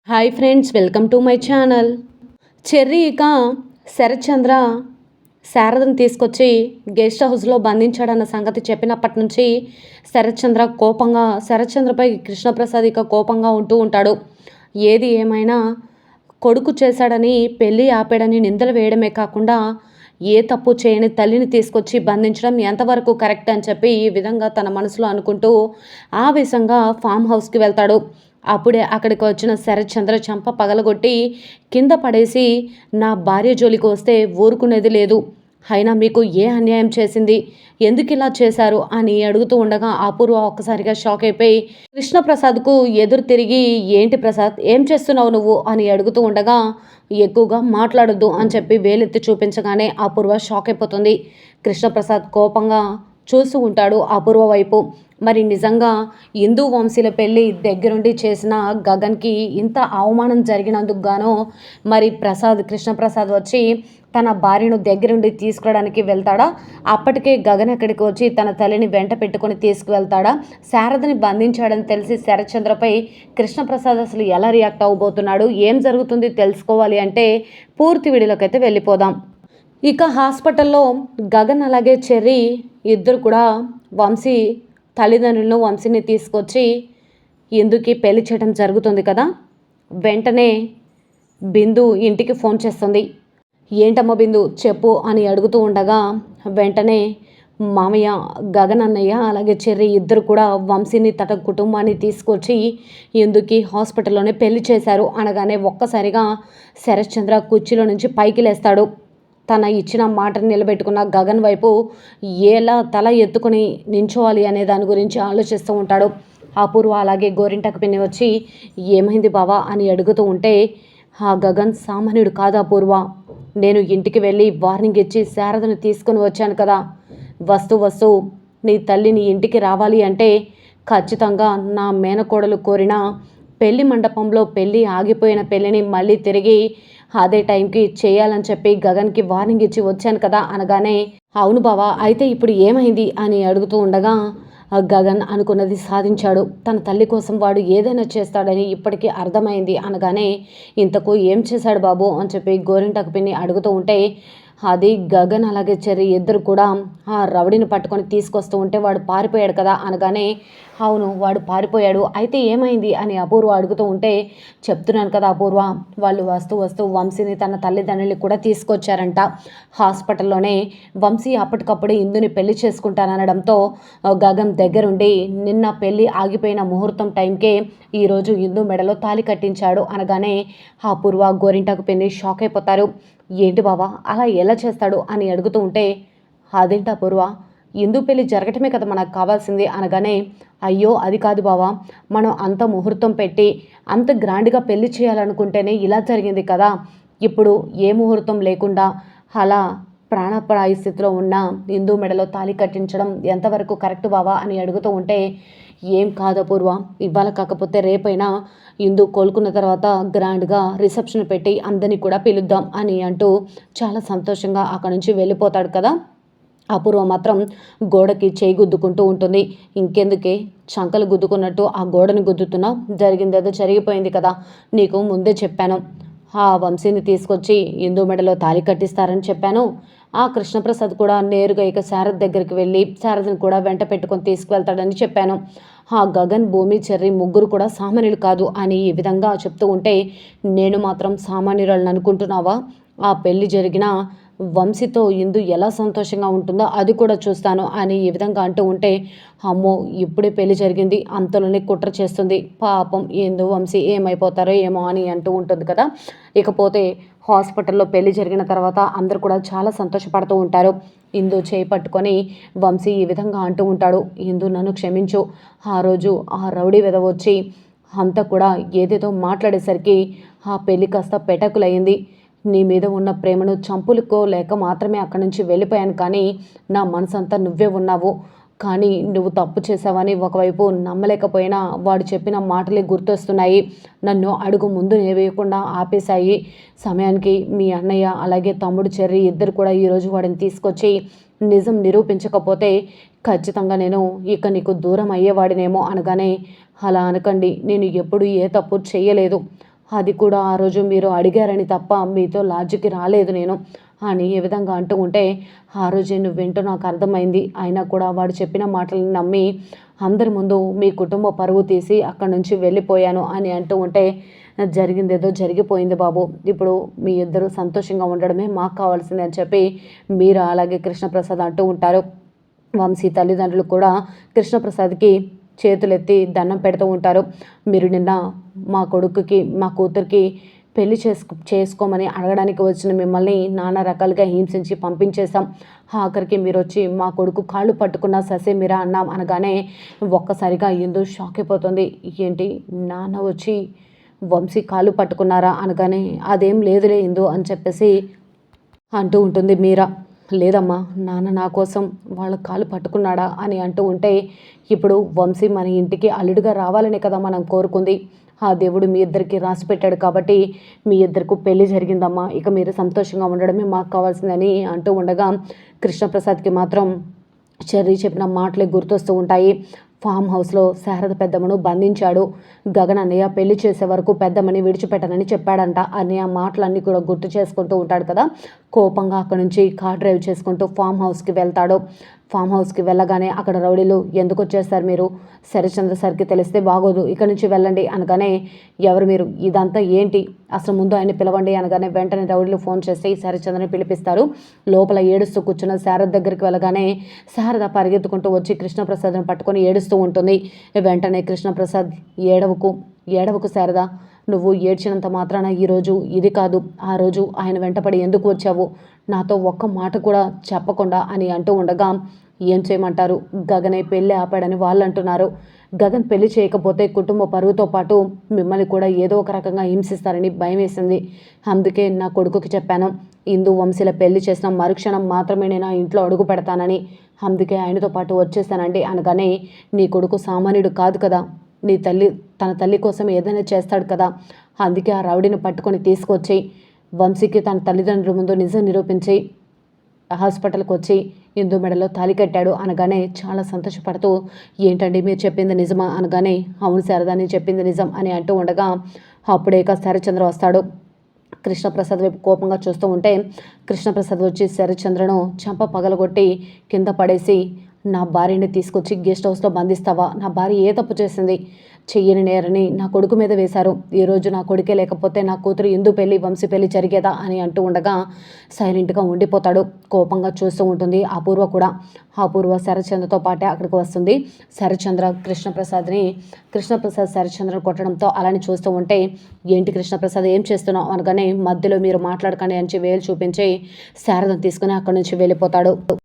Hi friends, welcome to my channel. Cherry ఇక శరత్చంద్ర శారదను తీసుకొచ్చి guest హౌస్లో బంధించాడన్న సంగతి చెప్పినప్పటి నుంచి శరత్చంద్రపై కృష్ణప్రసాద్ ఇక కోపంగా ఉంటూ ఉంటాడు. ఏది ఏమైనా కొడుకు చేశాడని పెళ్ళి ఆపాడని నిందలు వేయడమే కాకుండా ఏ తప్పు చేయని తల్లిని తీసుకొచ్చి బంధించడం ఎంతవరకు కరెక్ట్ అని చెప్పి ఈ విధంగా తన మనసులో అనుకుంటూ ఆవేశంగా ఫామ్ హౌస్కి వెళ్తాడు. అప్పుడే అక్కడికి వచ్చిన శరత్చంద్ర చంప పగలగొట్టి కింద పడేసి, నా భార్య జోలికి వస్తే ఊరుకునేది లేదు, అయినా మీకు ఏ అన్యాయం చేసింది, ఎందుకు ఇలా చేశారు అని అడుగుతూ ఉండగా అపూర్వ ఒక్కసారిగా షాక్ అయిపోయి కృష్ణప్రసాద్కు ఎదురు తిరిగి, ఏంటి ప్రసాద్, ఏం చేస్తున్నావు నువ్వు అని అడుగుతూ ఉండగా, ఎక్కువగా మాట్లాడొద్దు అని చెప్పి వేలెత్తి చూపించగానే అపూర్వ షాక్ అయిపోతుంది. కృష్ణప్రసాద్ కోపంగా చూస్తూ ఉంటాడు అపూర్వ వైపు. మరి నిజంగా హిందూ వంశీల పెళ్ళి దగ్గరుండి చేసిన గగన్కి ఇంత అవమానం జరిగినందుకు గాను మరి కృష్ణప్రసాద్ వచ్చి తన భార్యను దగ్గరుండి తీసుకురావడానికి వెళ్తాడా? అప్పటికే గగన్ అక్కడికి వచ్చి తన తల్లిని వెంట పెట్టుకొని తీసుకువెళ్తాడా? శారదని బంధించాడని తెలిసి శరత్చంద్రపై కృష్ణప్రసాద్ అసలు ఎలా రియాక్ట్ అవ్వబోతున్నాడు, ఏం జరుగుతుంది తెలుసుకోవాలి అంటే పూర్తి వీడియోలోకైతే వెళ్ళిపోదాం. ఇక హాస్పిటల్లో గగన్ అలాగే చెర్రీ ఇద్దరు కూడా వంశీని తీసుకొచ్చి ఇందుకి పెళ్లి చేయడం జరుగుతుంది కదా. వెంటనే బిందు ఇంటికి ఫోన్ చేస్తుంది. ఏంటమ్మా బిందు, చెప్పు అని అడుగుతూ ఉండగా వెంటనే మామయ్య, గగన్ అన్నయ్య అలాగే చెర్రీ ఇద్దరు కూడా వంశీని తన కుటుంబాన్ని తీసుకొచ్చి ఇందుకి హాస్పిటల్లోనే పెళ్లి చేశారు అనగానే ఒక్కసారిగా శరత్చంద్ర కుర్చీలో నుంచి పైకి లేస్తాడు. తన ఇచ్చిన మాటను నిలబెట్టుకున్న గగన్ వైపు ఎలా తల ఎత్తుకొని నించోవాలి అనే దాని గురించి ఆలోచిస్తూ ఉంటాడు. అపూర్వ అలాగే గోరింటకు పిన్ని వచ్చి, ఏమైంది బావా అని అడుగుతూ ఉంటే, ఆ గగన్ సామాన్యుడు కాదు అపూర్వ, నేను ఇంటికి వెళ్ళి వార్నింగ్ ఇచ్చి శారదను తీసుకొని వచ్చాను కదా. వస్తూ నీ తల్లి నీ ఇంటికి రావాలి అంటే ఖచ్చితంగా నా మేనకోడలు కోరిన పెళ్లి మండపంలో పెళ్ళి ఆగిపోయిన పెళ్ళిని మళ్ళీ తిరిగి అదే టైంకి చేయాలని చెప్పి గగన్కి వార్నింగ్ ఇచ్చి వచ్చాను కదా అనగానే, అవును బావా, అయితే ఇప్పుడు ఏమైంది అని అడుగుతూ ఉండగా, గగన్ అనుకున్నది సాధించాడు, తన తల్లి కోసం వాడు ఏదైనా చేస్తాడని ఇప్పటికీ అర్థమైంది అనగానే, ఇంతకు ఏం చేశాడు బాబు అని చెప్పి గోరింటకు పిన్ని అడుగుతూ ఉంటే, అది గగన్ అలాగే చెర్రీ ఇద్దరు కూడా ఆ రౌడీని పట్టుకొని తీసుకొస్తూ ఉంటే వాడు పారిపోయాడు కదా అనగానే, అవును వాడు పారిపోయాడు, అయితే ఏమైంది అని అపూర్వ అడుగుతూ ఉంటే, చెప్తున్నాను కదా అపూర్వ, వాళ్ళు వస్తూ వంశీని తన తల్లిదండ్రులు కూడా తీసుకొచ్చారంట. హాస్పిటల్లోనే వంశీ అప్పటికప్పుడే ఇందుని పెళ్లి చేసుకుంటానడంతో గగన్ దగ్గరుండి నిన్న పెళ్ళి ఆగిపోయిన ముహూర్తం టైంకే ఈరోజు ఇందు మెడలో తాళి కట్టించాడు అనగానే అపూర్వ గోరింటకు పిన్ని షాక్ అయిపోతారు. ఏంటి బావా, అలా ఎలా చేస్తాడు అని అడుగుతూ ఉంటే, అదేంటి అపూర్వ, ఇందు పెళ్ళి జరగటమే కదా మనకు కావాల్సింది అనగానే, అయ్యో అది కాదు బావా, మనం అంత ముహూర్తం పెట్టి అంత గ్రాండ్గా పెళ్లి చేయాలనుకుంటేనే ఇలా జరిగింది కదా. ఇప్పుడు ఏ ముహూర్తం లేకుండా అలా ప్రాణాపాయ స్థితిలో ఉన్న ఇందు మెడలో తాళి కట్టించడం ఎంతవరకు కరెక్ట్ బావా అని అడుగుతూ ఉంటే, ఏం కాదు అపూర్వ, ఇవాళ కాకపోతే రేపైనా ఇందు కోలుకున్న తర్వాత గ్రాండ్గా రిసెప్షన్ పెట్టి అందరినీ కూడా పిలుద్దాం అని అంటూ చాలా సంతోషంగా అక్కడి నుంచి వెళ్ళిపోతాడు కదా. అపూర్వ మాత్రం గోడకి చేయి గుద్దుకుంటూ ఉంటుంది. ఇంకెందుకే చంకలు గుద్దుకున్నట్టు ఆ గోడని గుద్దుతున్నా, జరిగిందేదో జరిగిపోయింది కదా, నీకు ముందే చెప్పాను, ఆ వంశీని తీసుకొచ్చి ఇందు మెడలో తాళి కట్టిస్తారని చెప్పాను. ఆ కృష్ణప్రసాద్ కూడా నేరుగా ఇక శారద దగ్గరికి వెళ్ళి శారదను కూడా వెంట పెట్టుకొని తీసుకువెళ్తాడని చెప్పాను. ఆ గగన్, భూమి, చెర్రీ ముగ్గురు కూడా సామాన్యులు కాదు అని ఈ విధంగా చెప్తూ ఉంటే, నేను మాత్రం సామాన్యురాలను అనుకుంటున్నావా? ఆ పెళ్లి జరిగిన వంశీతో ఇందు ఎలా సంతోషంగా ఉంటుందో అది కూడా చూస్తాను అని ఈ విధంగా అంటూ ఉంటే, అమ్మో ఇప్పుడే పెళ్లి జరిగింది, అంతలోనే కుట్ర చేస్తుంది, పాపం ఇందు వంశీ ఏమైపోతారో ఏమో అని అంటూ ఉంటుంది కదా. ఇకపోతే హాస్పిటల్లో పెళ్లి జరిగిన తర్వాత అందరూ కూడా చాలా సంతోషపడుతూ ఉంటారు. ఇందు చేయి పట్టుకొని వంశీ ఈ విధంగా అంటూ ఉంటాడు, ఇందు నన్ను క్షమించు, ఆ రోజు ఆ రౌడీ వెధవ వచ్చి అంతా కూడా ఏదేదో మాట్లాడేసరికి ఆ పెళ్లి కాస్త పెటకులయ్యింది. నీ మీద ఉన్న ప్రేమను చంపులుకోలేక మాత్రమే అక్కడి నుంచి వెళ్ళిపోయాను, కానీ నా మనసంతా నువ్వే ఉన్నావు. కానీ నువ్వు తప్పు చేసావని ఒకవైపు నమ్మలేకపోయినా వాడు చెప్పిన మాటలే గుర్తొస్తున్నాయి, నన్ను అడుగు ముందు వేయకుండా ఆపేశాయి. సమయానికి మీ అన్నయ్య అలాగే తమ్ముడు చెర్రీ ఇద్దరు కూడా ఈరోజు వాడిని తీసుకొచ్చి నిజం నిరూపించకపోతే ఖచ్చితంగా నేను ఇక నీకు దూరం అయ్యేవాడినేమో అనగానే, అలా అనకండి, నేను ఎప్పుడు ఏ తప్పు చేయలేదు, అది కూడా ఆ రోజు మీరు అడిగారని తప్ప మీతో లాడ్జికి రాలేదు నేను అని ఏ విధంగా అంటూ ఉంటే, ఆ రోజే నువ్వేంటో నాకు అర్థమైంది. అయినా కూడా వాడు చెప్పిన మాటలను నమ్మి అందరి ముందు మీ కుటుంబ పరువు తీసి అక్కడి నుంచి వెళ్ళిపోయాను అని అంటూ ఉంటే, జరిగిందేదో జరిగిపోయింది బాబు. ఇప్పుడు మీ ఇద్దరు సంతోషంగా ఉండడమే మాకు కావాల్సింది అని చెప్పి మీరా అలాగే కృష్ణప్రసాద్ అంటూ ఉంటారు. వంశీ తల్లిదండ్రులు కూడా కృష్ణప్రసాద్కి చేతులెత్తి దండం పెడుతూ ఉంటారు. మీరు నిన్న మా కొడుకుకి మా కూతురికి పెళ్లి చేసుకోమని అడగడానికి వచ్చిన మిమ్మల్ని నానా రకాలుగా హింసించి పంపించేశాం. ఆఖరికి మీరు వచ్చి మా కొడుకు కాళ్ళు పట్టుకున్న ససేమిరా అన్నాం అనగానే ఒక్కసారిగా ఇందు షాక్ అయిపోతుంది. ఏంటి నాన్న వచ్చి వంశీ కాళ్ళు పట్టుకున్నారా అనగానే అదేం లేదులే ఇందు అని చెప్పేసి అంటూ ఉంటుంది మీరా. లేదమ్మా, నాన్న నా కోసం వాళ్ళ కాలు పట్టుకున్నాడా అని అంటూ ఉంటే, ఇప్పుడు వంశీ మన ఇంటికి అల్లుడుగా రావాలనే కదా మనం కోరుకుంది. ఆ దేవుడు మీ ఇద్దరికి రాసి పెట్టాడు కాబట్టి మీ ఇద్దరికి పెళ్లి జరిగిందమ్మా. ఇక మీరు సంతోషంగా ఉండడమే మాకు కావాల్సిందని అంటూ ఉండగా కృష్ణప్రసాద్కి మాత్రం చెర్రీ చెప్పిన మాటలే గుర్తొస్తూ ఉంటాయి. ఫామ్ హౌస్లో శారద పెద్దమ్మను బంధించాడు. గగన్ అన్నయ్య పెళ్లి చేసే వరకు పెద్దమ్మని విడిచిపెట్టనని చెప్పాడంట అని ఆ మాటలన్నీ కూడా గుర్తు చేసుకుంటూ ఉంటాడు కదా. కోపంగా అక్కడ నుంచి కార్ డ్రైవ్ చేసుకుంటూ ఫామ్ హౌస్కి వెళ్తాడు. ఫామ్ హౌస్కి వెళ్ళగానే అక్కడ రౌడీలు ఎందుకు వచ్చేస్తారు మీరు, శరచంద్ర సార్కి తెలిస్తే బాగోదు, ఇక్కడి నుంచి వెళ్ళండి అనగానే ఎవరు మీరు, ఇదంతా ఏంటి, అసలు ముందు ఆయన పిలవండి అనగానే వెంటనే రౌడీలు ఫోన్ చేసి శరచంద్రని పిలిపిస్తారు. లోపల ఏడుస్తూ కూర్చున్న శారద దగ్గరికి వెళ్ళగానే శారద పరిగెత్తుకుంటూ వచ్చి కృష్ణప్రసాద్ని పట్టుకొని ఏడుస్తూ ఉంటుంది. వెంటనే కృష్ణప్రసాద్ ఏడవకు శారద, నువ్వు ఏడ్చినంత మాత్రాన ఈరోజు ఇది కాదు, ఆ రోజు ఆయన వెంటపడి ఎందుకు వచ్చావు, నాతో ఒక్క మాట కూడా చెప్పకుండా అని అంటూ ఉండగా ఏం చేయమంటారు, గగనే పెళ్ళి ఆపాడని వాళ్ళు అంటున్నారు. గగన్ పెళ్లి చేయకపోతే కుటుంబ పరువుతో పాటు మిమ్మల్ని కూడా ఏదో ఒక రకంగా హింసిస్తారని భయం వేసింది. అందుకే నా కొడుకుకి చెప్పాను, హిందూ వంశీల పెళ్లి చేసిన మరుక్షణం మాత్రమే నేను ఇంట్లో అడుగు పెడతానని. అందుకే ఆయనతో పాటు వచ్చేసానండి అనగానే నీ కొడుకు సామాన్యుడు కాదు కదా, తన తల్లి కోసం ఏదైనా చేస్తాడు కదా. అందుకే ఆ రౌడీని పట్టుకొని తీసుకొచ్చి వంశీకి తన తల్లిదండ్రుల ముందు నిజం నిరూపించి హాస్పిటల్కి వచ్చి హిందూ మెడలో తాళి కట్టాడు అనగానే చాలా సంతోషపడుతూ ఏంటండి మీరు చెప్పింది నిజమా అనగానే అవును శారదా నేను చెప్పింది నిజం అని అంటూ ఉండగా అప్పుడే శరచంద్ర వస్తాడు. కృష్ణప్రసాద్ వైపు కోపంగా చూస్తూ ఉంటే కృష్ణప్రసాద్ వచ్చి శరచంద్రను చెంప పగలగొట్టి కింద పడేసి నా భార్యని తీసుకొచ్చి గెస్ట్ హౌస్లో బంధిస్తావా, నా భార్య ఏ తప్పు చేసింది, చెయ్యని నేరని నా కొడుకు మీద వేశారు. ఈరోజు నా కొడుకే లేకపోతే నా కూతురు ఎందుకు పెళ్ళి వంశీ పెళ్ళి జరిగేదా అని అంటూ ఉండగా సైలెంట్గా ఉండిపోతాడు. కోపంగా చూస్తూ ఉంటుంది అపూర్వ కూడా. అపూర్వ శరచంద్రతో పాటే అక్కడికి వస్తుంది. కృష్ణప్రసాద్ శరచంద్రను కొట్టడంతో అలానే చూస్తూ ఉంటే ఏంటి కృష్ణప్రసాద్ ఏం చేస్తున్నావు అనగానే మధ్యలో మీరు మాట్లాడకండి అని వేలు చూపించి శారదను తీసుకుని అక్కడి నుంచి వెళ్ళిపోతాడు.